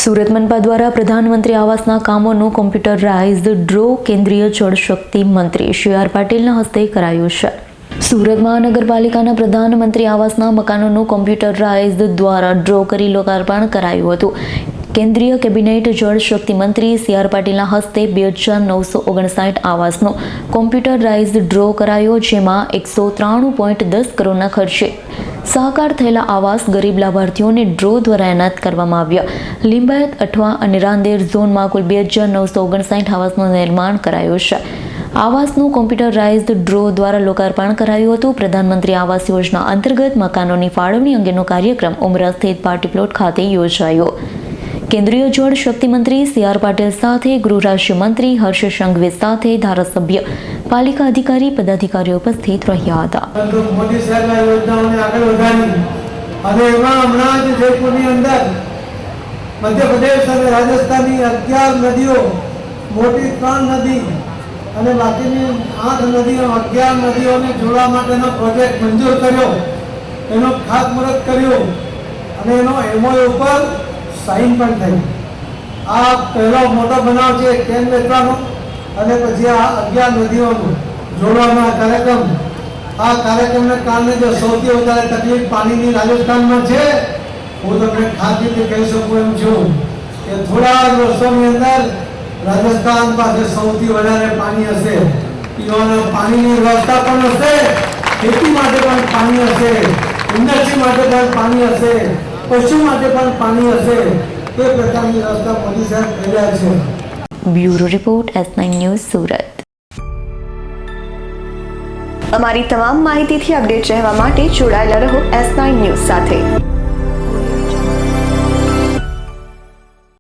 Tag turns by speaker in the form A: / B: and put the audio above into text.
A: સુરત મનપા દ્વારા પ્રધાનમંત્રી આવાસના કામોનું કોમ્પ્યુટરાઇઝ્ડ ડ્રો કેન્દ્રીય જળશક્તિ મંત્રી શ્રી આર પાટીલના હસ્તે કરાયું છે। સુરત મહાનગરપાલિકાના પ્રધાનમંત્રી આવાસના મકાનોનું કોમ્પ્યુટરાઇઝ્ડ દ્વારા ડ્રો કરી લોકાર્પણ કરાયું હતું। કેન્દ્રીય કેબિનેટ જળશક્તિ મંત્રી સી આર પાટીલના હસ્તે 2959 આવાસનો કોમ્પ્યુટરાઇઝ્ડ ડ્રો કરાયો, જેમાં 193.10 કરોડના ખર્ચે સાકાર થયેલા આવાસ ગરીબ લાભાર્થીઓને ડ્રો દ્વારા એનાયત કરવામાં આવ્યા। લિંબાયત, અઠવા અને રાંદેર ઝોનમાં કુલ 2959 આવાસનું નિર્માણ કરાયું છે। આવાસનું કોમ્પ્યુટરાઇઝ્ડ ડ્રો દ્વારા લોકાર્પણ કરાયું હતું। પ્રધાનમંત્રી આવાસ યોજના અંતર્ગત મકાનોની ફાળવણી અંગેનો કાર્યક્રમ ઉમરા સ્થિત પાર્ટી પ્લોટ ખાતે યોજાયો। કેન્દ્રીય જળ શક્તિ મંત્રી સી આર પાટીલ સાથે ગૃહ રાજ્યમંત્રી હર્ષ સંઘવી સાથે ધારાસભ્ય, પાલિકા અધિકારી, પદાધિકારીઓ ઉપસ્થિત રહ્યા હતા।
B: મોદી સાહેબના યોજનાઓને આગળ વધારી અને એમાં હમણાં જ જયપુરની અંદર મધ્યપ્રદેશ અને રાજસ્થાનની 11 નદીઓ, મોટી 3 નદી અને બાકીની 8 નદીઓ, 11 નદીઓને જોડવા માટેનો પ્રોજેક્ટ મંજૂર કર્યો, એનો ખાતમુહૂર્ત કર્યું અને એનો એમઓયુ ઉપર સાઇન પણ થઈ। આ પહેલો મોટો બનાવ છે કેન વેચવાનો અને પછી આ 11 નદીઓનું જોડવાનો આ કાર્યક્રમને કારણે જો સૌથી વધારે તકલીફ પાણીની રાજસ્થાનમાં છે, હું તમને ખાતરીથી કહી શકું એમ છું કે થોડા વર્ષોની અંદર રાજસ્થાન પાસે સૌથી વધારે પાણી હશે। પીવાના પાણીની વ્યવસ્થા પણ હશે, ખેતી માટે પણ પાણી હશે, ઇન્ડસ્ટ્રી માટે પણ પાણી હશે, પશુ માટે પણ પાણી હશે। એ પ્રકારની વ્યવસ્થા મોદી સાહેબ કરી રહ્યા છે।
A: Bureau report S9 news Surat.
C: અમારી તમામ માહિતીથી અપડેટ રહેવા માટે જોડાયેલા રહો S9 ન્યૂઝ સાથે।